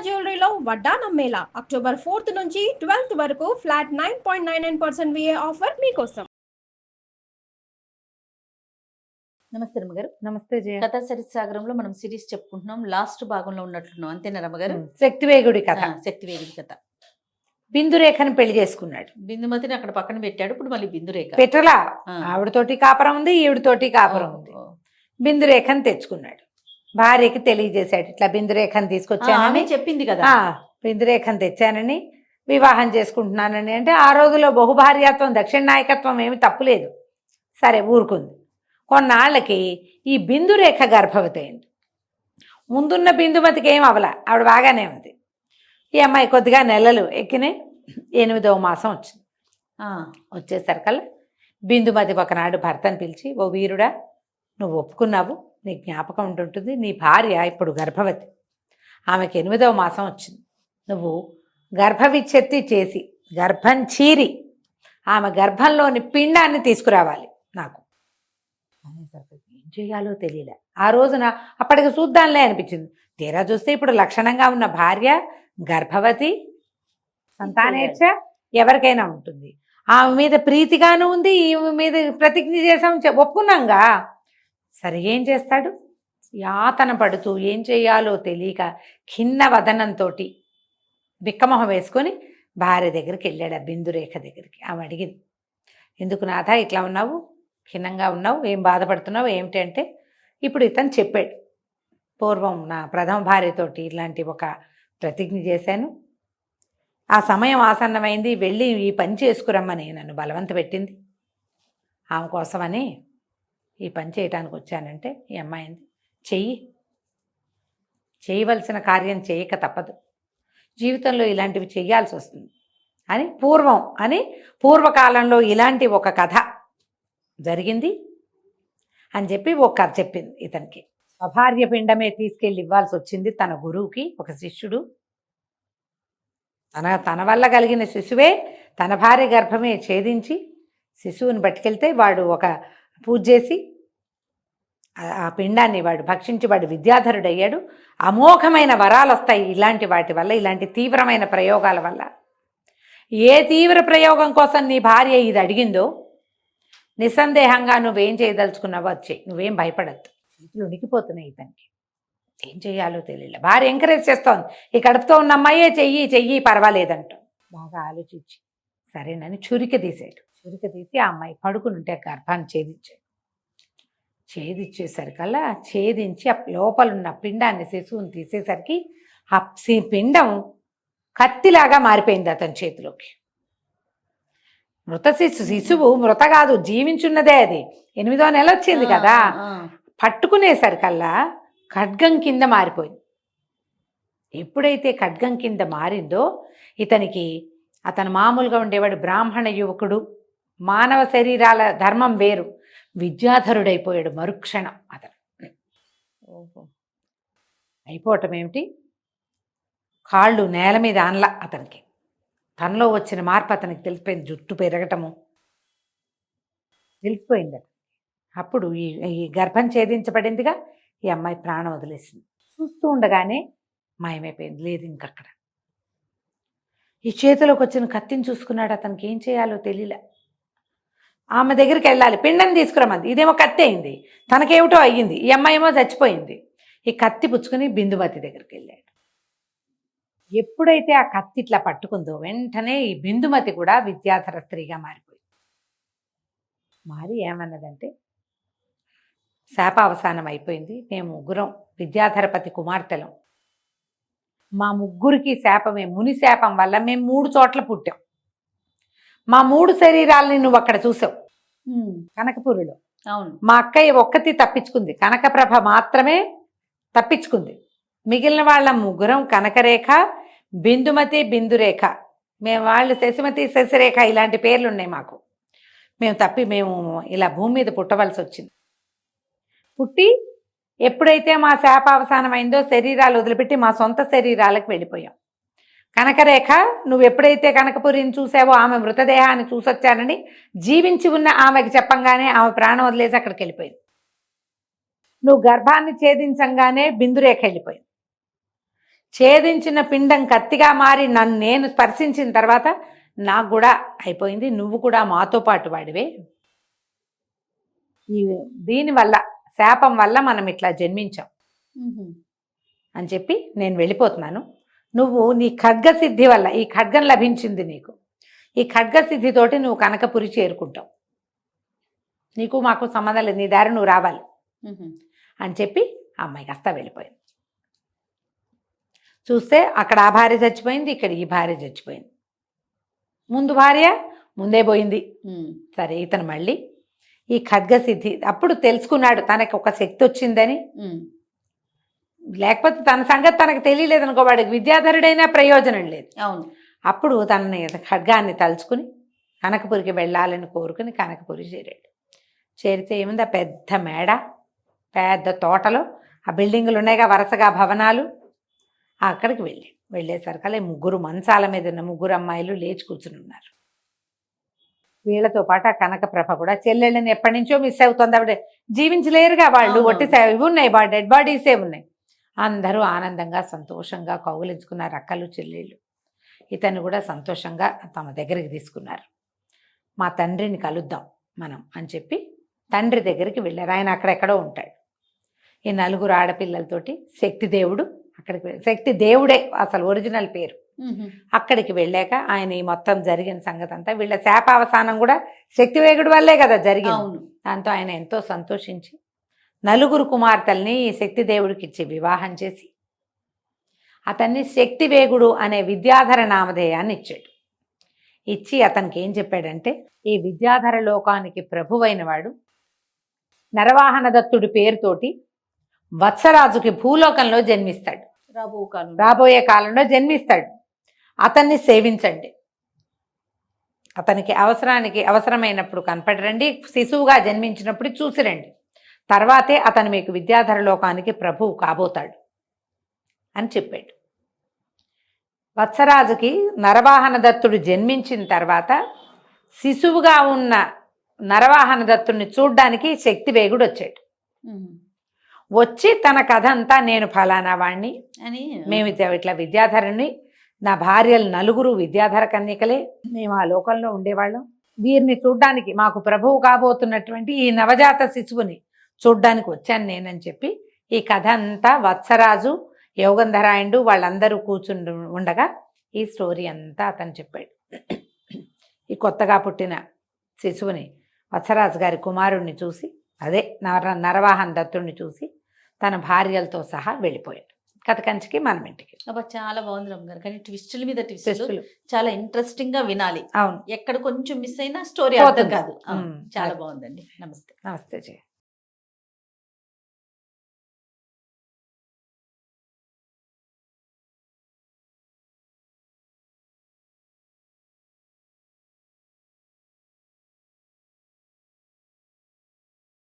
జ్యువెలరీలో వడ్డానం Mela October 4th నుంచి 12th వరకు ఫ్లాట్ 9.99% విఏ ఆఫర్ మీకోసం. నమస్తే రమ్మగారు. నమస్తే జయ. కథా సరిసాగరంలో మనం సిరీస్ చెప్పుకుంటున్నాం. లాస్ట్ భాగంలో ఉన్నట్లున్నాం, అంతేనా రమ్మగారు? శక్తివేగుడి కథ. శక్తివేగుడి కథ. బిందురేఖను పెళ్లి చేసుకున్నాడు. బిందుమతిని అక్కడ పక్కన పెట్టాడు. ఇప్పుడు మళ్ళీ బిందురేఖ పెట్టలా. ఆవిడతోటి కాపురం ఉంది, ఈవిడతోటి కాపురం ఉంది. బిందురేఖను తెచ్చుకున్నాడు. భార్యకి తెలియజేశాడు, ఇట్లా బిందురేఖను తీసుకొచ్చానని చెప్పింది కదా. బిందురేఖను తెచ్చానని, వివాహం చేసుకుంటున్నానని. అంటే ఆ రోజులో బహుభార్యాత్వం, దక్షిణ నాయకత్వం ఏమి తప్పులేదు. సరే ఊరుకుంది. కొన్నాళ్ళకి ఈ బిందురేఖ గర్భవతి అయింది. ముందున్న బిందుమతికి ఏం అవల, ఆవిడ బాగానే ఉంది. ఈ అమ్మాయి కొద్దిగా నెలలు ఎక్కినాయి. 8వ మాసం వచ్చింది. వచ్చేసరికల్లా బిందుమతి ఒకనాడు భర్తను పిలిచి, ఓ వీరుడా, నువ్వు ఒప్పుకున్నావు, నీ జ్ఞాపకం ఉంటుంటుంది, నీ భార్య ఇప్పుడు గర్భవతి, ఆమెకి 8వ మాసం వచ్చింది. నువ్వు గర్భవిచ్ఛత్తి చేసి గర్భం చీరి ఆమె గర్భంలోని పిండాన్ని తీసుకురావాలి నాకు. ఏం చేయాలో తెలియలే. ఆ రోజున అప్పటికి చూద్దాంలే అనిపించింది. తీరా చూస్తే ఇప్పుడు లక్షణంగా ఉన్న భార్య గర్భవతి, సంతానేచ్ఛ ఎవరికైనా ఉంటుంది. ఆమె మీద ప్రీతిగాను ఉంది, ఈమె మీద ప్రతిజ్ఞ చేసాం, ఒప్పుకున్నాంగా. సరే ఏం చేస్తాడు? యాతన పడుతూ ఏం చేయాలో తెలియక ఖిన్న వదనంతో బిక్కమొహం వేసుకొని భార్య దగ్గరికి వెళ్ళాడు, ఆ బిందురేఖ దగ్గరికి. ఆమె అడిగింది, ఎందుకు నాథ ఇట్లా ఉన్నావు, ఖిన్నంగా ఉన్నావు, ఏం బాధపడుతున్నావు ఏమిటి అంటే, ఇప్పుడు ఇతను చెప్పాడు, పూర్వం నా ప్రథమ భార్యతోటి ఇలాంటి ఒక ప్రతిజ్ఞ చేశాను, ఆ సమయం ఆసన్నమైంది, వెళ్ళి ఈ పని చేసుకురమ్మని నన్ను బలవంత పెట్టింది, ఆమె కోసమని ఈ పని చేయటానికి వచ్చానంటే ఈ అమ్మాయింది, చేయవలసిన కార్యం చేయక తప్పదు, జీవితంలో ఇలాంటివి చేయాల్సి వస్తుంది అని పూర్వకాలంలో ఇలాంటి ఒక కథ జరిగింది అని చెప్పి ఒక కథ చెప్పింది ఇతనికి. స్వభార్య పిండమే తీసుకెళ్ళి ఇవ్వాల్సి వచ్చింది తన గురువుకి. ఒక శిష్యుడు తన వల్ల కలిగిన శిశువే తన భార్య గర్భమే ఛేదించి శిశువుని పట్టుకెళ్తే వాడు ఒక పూజ చేసి ఆ పిండాన్ని వాడు భక్షించి వాడు విద్యాధరుడయ్యాడు. అమోఘమైన వరాలు వస్తాయి ఇలాంటి వాటి వల్ల, ఇలాంటి తీవ్రమైన ప్రయోగాల వల్ల. ఏ తీవ్ర ప్రయోగం కోసం నీ భార్య ఇది అడిగిందో నిస్సందేహంగా నువ్వేం చేయదలుచుకున్నావో అది చెయ్యి, నువ్వేం భయపడద్దు. చేతులు ఉనికిపోతున్నాయి ఇతనికి, ఏం చేయాలో తెలియలే. భార్య ఎంకరేజ్ చేస్తోంది, ఈ కడుపుతో ఉన్న అమ్మాయే చెయ్యి పర్వాలేదంట. బాగా ఆలోచించి సరేనని చురిక తీసాడు. చురిక తీసి ఆ అమ్మాయి పడుకుని ఉంటే గర్భాన్ని ఛేదించేసరికల్లా ఛేదించి ఆ లోపలున్న పిండాన్ని శిశువుని తీసేసరికి ఆ పిండం కత్తిలాగా మారిపోయింది అతని చేతిలోకి. శిశువు మృత కాదు, జీవించున్నదే. అది 8వ నెల వచ్చింది కదా. పట్టుకునేసరికల్లా ఖడ్గం కింద మారిపోయింది. ఎప్పుడైతే ఖడ్గం కింద మారిందో అతను మామూలుగా ఉండేవాడు బ్రాహ్మణ యువకుడు, మానవ శరీరాల ధర్మం వేరు, విద్యాధరుడైపోయాడు మరుక్షణం. అతను అయిపోవటం ఏమిటి, కాళ్ళు నేల మీద ఆనల. అతనికి తనలో వచ్చిన మార్పు అతనికి తెలిసిపోయింది, జుట్టు పెరగటము తెలిసిపోయింది. అప్పుడు ఈ గర్భం ఛేదించబడిందిగా, ఈ అమ్మాయి ప్రాణం వదిలేసింది. చూస్తూ ఉండగానే మాయమైపోయింది, లేదు ఇంకక్కడ. ఈ చేతిలోకి వచ్చిన కత్తిని చూసుకున్నాడు. అతనికి ఏం చేయాలో తెలియలే. ఆమె దగ్గరికి వెళ్ళాలి, పిండం తీసుకురమ్మంది. ఇదేమో కత్తి అయింది, తనకేమిటో అయ్యింది. ఈ అమ్మాయి ఏమో చచ్చిపోయింది. ఈ కత్తి పుచ్చుకొని బిందుమతి దగ్గరికి వెళ్ళాడు. ఎప్పుడైతే ఆ కత్తి ఇట్లా పట్టుకుందో వెంటనే ఈ బిందుమతి కూడా విద్యాధర స్త్రీగా మారిపోయింది. మారి ఏమన్నదంటే, శాపావసానం అయిపోయింది, మేము ముగ్గురం విద్యాధరపతి కుమార్తెలం, మా ముగ్గురికి శాపమే, ముని శాపం వల్ల మేము 3 చోట్ల పుట్టాం. మా 3 శరీరాలని నువ్వు అక్కడ చూసావు కనకపురిలో. అవును, మా అక్కయ్య ఒక్కటి తప్పించుకుంది, కనకప్రభ మాత్రమే తప్పించుకుంది. మిగిలిన వాళ్ళ ముగ్గురం కనకరేఖ, బిందుమతి, బిందురేఖ, మేము వాళ్ళు శశిమతి, శశిరేఖ ఇలాంటి పేర్లు ఉన్నాయి మాకు. మేము ఇలా భూమి మీద పుట్టవలసి వచ్చింది. పుట్టి ఎప్పుడైతే మా శాపావసానమైందో శరీరాలు వదిలిపెట్టి మా సొంత శరీరాలకు వెళ్ళిపోయాం. కనకరేఖ, నువ్వు ఎప్పుడైతే కనకపురిని చూసావో ఆమె మృతదేహాన్ని చూసొచ్చానని జీవించి ఉన్న ఆమెకి చెప్పంగానే ఆమె ప్రాణం వదిలేసి అక్కడికి వెళ్ళిపోయింది. నువ్వు గర్భాన్ని ఛేదించంగానే బిందురేఖ వెళ్ళిపోయింది. ఛేదించిన పిండం కత్తిగా మారి నన్ను నేను స్పర్శించిన తర్వాత నాకు కూడా అయిపోయింది, నువ్వు కూడా మాతో పాటు వాడివే. దీనివల్ల శాపం వల్ల మనం ఇట్లా జన్మించాం అని చెప్పి నేను వెళ్ళిపోతున్నాను. నువ్వు నీ ఖడ్గసిద్ధి వల్ల ఈ ఖడ్గం లభించింది నీకు, ఈ ఖడ్గసిద్ధితోటి నువ్వు కనకపురి చేరుకుంటావు, నీకు మాకు సంబంధం లేదు, నీ దారి నువ్వు రావాలి అని చెప్పి అమ్మాయి కాస్త వెళ్ళిపోయింది. చూస్తే అక్కడ ఆ భార్య చచ్చిపోయింది, ఇక్కడ ఈ భార్య చచ్చిపోయింది. ముందు భార్య ముందే పోయింది. సరే ఇతను మళ్ళీ ఈ ఖడ్గసిద్ధి అప్పుడు తెలుసుకున్నాడు తనకి ఒక శక్తి వచ్చిందని. లేకపోతే తన సంగతి తనకు తెలియలేదు అనుకో, వాడికి విద్యాధరుడైనా ప్రయోజనం లేదు. అవును. అప్పుడు తనని ఖడ్గాన్ని తలుచుకుని కనకపురికి వెళ్ళాలని కోరుకుని కనకపురి చేరాడు. చేరితే ఏముంది, ఆ పెద్ద మేడ, పెద్ద తోటలో ఆ బిల్డింగులు ఉన్నాయిగా వరుసగా భవనాలు, అక్కడికి వెళ్ళేసరికి ముగ్గురు మంచాల మీద ఉన్న ముగ్గురు అమ్మాయిలు లేచి కూర్చుని ఉన్నారు. వీళ్ళతో పాటు ఆ కనకప్రభ కూడా చెల్లెళ్ళని ఎప్పటి నుంచో మిస్ అవుతుంది, ఆవిడ జీవించలేరుగా వాళ్ళు, ఒట్టి ఇవి ఉన్నాయి, డెడ్ బాడీసే ఉన్నాయి. అందరూ ఆనందంగా సంతోషంగా కౌగిలించుకున్నారు అక్కలు చెల్లెళ్ళు. ఇతను కూడా సంతోషంగా తమ దగ్గరికి తీసుకున్నారు. మా తండ్రిని కలుద్దాం మనం అని చెప్పి తండ్రి దగ్గరికి వెళ్ళారు. ఆయన అక్కడెక్కడో ఉంటాడు. ఈ నలుగురు ఆడపిల్లలతోటి శక్తిదేవుడు అక్కడికి శక్తి దేవుడే అసలు ఒరిజినల్ పేరు. అక్కడికి వెళ్ళాక ఆయన ఈ మొత్తం జరిగిన సంగతి అంతా, వీళ్ళ శాపావసానం కూడా శక్తివేగుడి వల్లే కదా జరిగింది. దాంతో ఆయన ఎంతో సంతోషించి నలుగురు కుమార్తెల్ని శక్తిదేవుడికి ఇచ్చి వివాహం చేసి అతన్ని శక్తివేగుడు అనే విద్యాధర నామధేయాన్ని ఇచ్చాడు. ఇచ్చి అతనికి ఏం చెప్పాడంటే, ఈ విద్యాధర లోకానికి ప్రభువైన వాడు నరవాహన దత్తుడి పేరుతోటి వత్సరాజుకి భూలోకంలో జన్మిస్తాడు, రాబోయే కాలంలో జన్మిస్తాడు. అతన్ని సేవించండి, అతనికి అవసరమైనప్పుడు కనపడరండి, శిశువుగా జన్మించినప్పుడు చూసిరండి, తర్వాతే అతను మీకు విద్యాధర లోకానికి ప్రభువు కాబోతాడు అని చెప్పాడు. వత్సరాజుకి నరవాహన దత్తుడు జన్మించిన తర్వాత శిశువుగా ఉన్న నరవాహన దత్తుడిని చూడ్డానికి శక్తివేగుడు వచ్చాడు. వచ్చి తన కథ అంతా, నేను ఫలానా వాణ్ణి అని, మేము ఇట్లా విద్యాధరుని, నా భార్యలు నలుగురు విద్యాధర కన్యకలే, మేము ఆ లోకంలో ఉండేవాళ్ళం, వీరిని చూడ్డానికి మాకు ప్రభువు కాబోతున్నటువంటి ఈ నవజాత శిశువుని చూడ్డానికి వచ్చాను నేనని చెప్పి ఈ కథ అంతా వత్సరాజు, యోగంధరాయుడు వాళ్ళందరూ కూర్చుని ఉండగా ఈ స్టోరీ అంతా అతను చెప్పాడు. ఈ కొత్తగా పుట్టిన శిశువుని వత్సరాజు గారి కుమారుణ్ణి చూసి, అదే నరవాహన దత్తుడిని చూసి తన భార్యలతో సహా వెళ్ళిపోయాడు. కథ కంచికి మనం ఇంటికి. చాలా బాగుంది రమ్మ గారు, కానీ ట్విస్టుల మీద ట్విస్టులు చాలా ఇంట్రెస్టింగ్ గా వినాలి. అవును, ఎక్కడ కొంచెం మిస్ అయినా స్టోరీ అర్థం కాదు. చాలా బాగుందండి. నమస్తే. నమస్తే జయ.